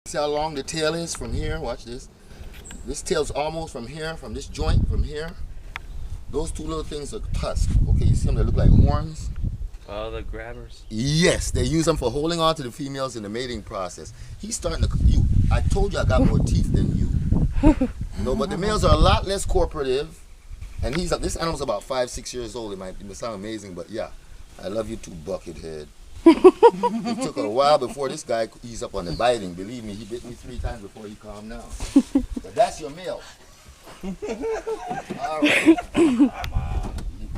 See how long the tail is from here? Watch this. This tail's almost from here, from this joint, from here. Those two little things are tusks. Okay, you see them? They look like horns. Oh, the grabbers. Yes, they use them for holding on to the females in the mating process. He's starting to. I told you I got more teeth than you. No, but the males are a lot less cooperative. And this animal's about 5-6 years old. It might sound amazing, but yeah, I love you too, buckethead. It took a while before this guy eased up on the biting. Believe me, he bit me 3 times before he calmed down. But that's your male. All right. You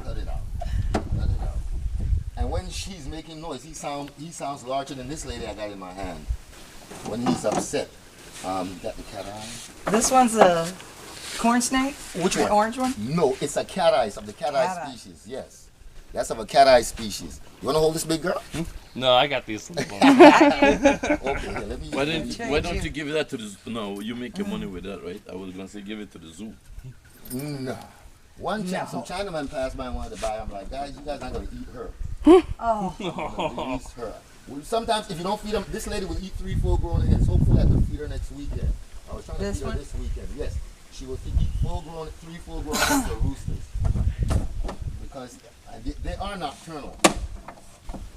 cut it out. Cut it out. And when she's making noise, he sounds larger than this lady I got in my hand. When he's upset, you got the cat eye. This one's a corn snake? Which the one? Orange one? No, it's a cat eye of the cat eye species. Yes, that's of a cat eye species. You wanna hold this big girl? No, I got this. Okay, here, let me. Why don't you give that to the? No, you make your money with that, right? I was gonna say give it to the zoo. No. One time, some Chinaman passed by and wanted to buy. I'm like, guys, you guys not gonna eat her. Oh. Release her. Well, sometimes if you don't feed them, this lady will eat 3 full-grown hens. Hopefully, I can feed her next weekend. I was trying to feed her this weekend. Yes, she will eat 3 full-grown hens or roosters because they are nocturnal.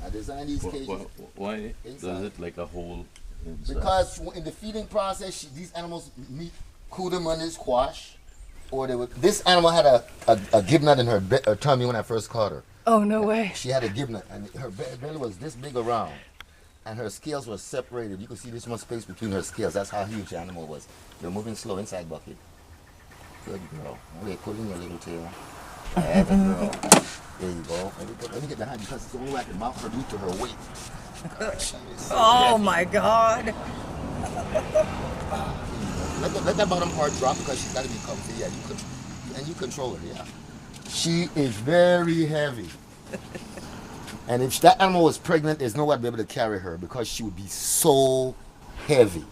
I designed these cages. Why does it like a hole inside? Because in the feeding process, these animals meet Kudaman squash, or they would. This animal had a gibnut in her tummy when I first caught her. Oh, no way. She had a gibnut, and her belly was this big around, and her scales were separated. You could see this much space between her scales. That's how huge the animal was. You're moving slow inside bucket. Good girl. Okay, put in your little tail. Have a girl. There you go. Let me get behind you because it's the only way I can mount her due to her weight. Oh my God. Let that bottom part drop because she's got to be comfy. Yeah, you control her. Yeah. She is very heavy. And if that animal was pregnant, there's no way I'd be able to carry her because she would be so heavy.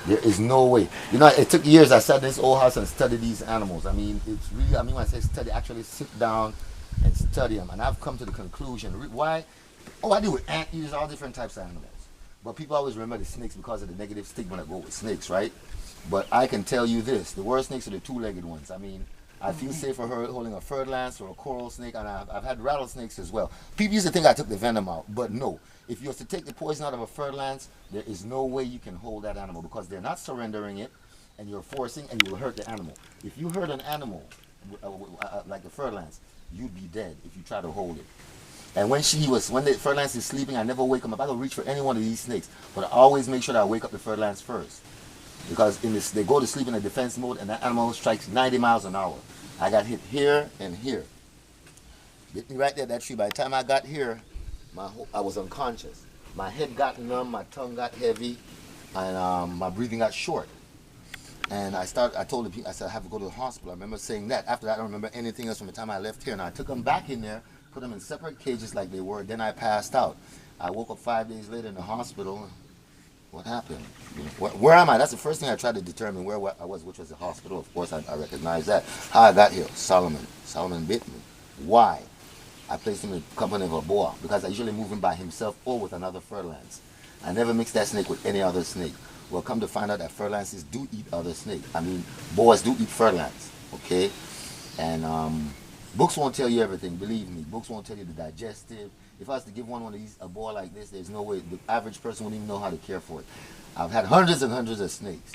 There is no way. You know, it took years. I sat in this old house and studied these animals. I mean, it's really, when I say study, actually sit down and study them. And I've come to the conclusion, why? Oh, I deal with anteaters, all different types of animals. But people always remember the snakes because of the negative stigma that go with snakes, right? But I can tell you this, the worst snakes are the 2-legged ones. I mean, I feel safe for her holding a fur lance or a coral snake, and I've had rattlesnakes as well. People used to think I took the venom out, but no. If you was to take the poison out of a fur lance, there is no way you can hold that animal because they're not surrendering it, and you're forcing, and you will hurt the animal. If you hurt an animal, like the fur lance, you'd be dead if you try to hold it. And when the fur lance is sleeping, I never wake him up. I don't reach for any one of these snakes, but I always make sure that I wake up the fur lance first. Because they go to sleep in a defense mode, and that animal strikes 90 miles an hour. I got hit here and here. Hit me right there, that tree. By the time I got here, I was unconscious. My head got numb, my tongue got heavy, and my breathing got short. And I told the people, I said, I have to go to the hospital. I remember saying that. After that, I don't remember anything else from the time I left here. And I took them back in there, put them in separate cages like they were. Then I passed out. I woke up 5 days later in the hospital. What happened? Where am I? That's the first thing I tried to determine where I was, which was the hospital. Of course, I recognized that. How I got here, Solomon. Solomon bit me. Why? I placed him in the company of a boa because I usually move him by himself or with another fur lance. I never mix that snake with any other snake. Well, come to find out that fur lances do eat other snakes. I mean, boas do eat fur lance, okay? And books won't tell you everything, believe me. Books won't tell you the digestive. If I was to give one of these, a boa like this, there's no way the average person wouldn't even know how to care for it. I've had hundreds and hundreds of snakes.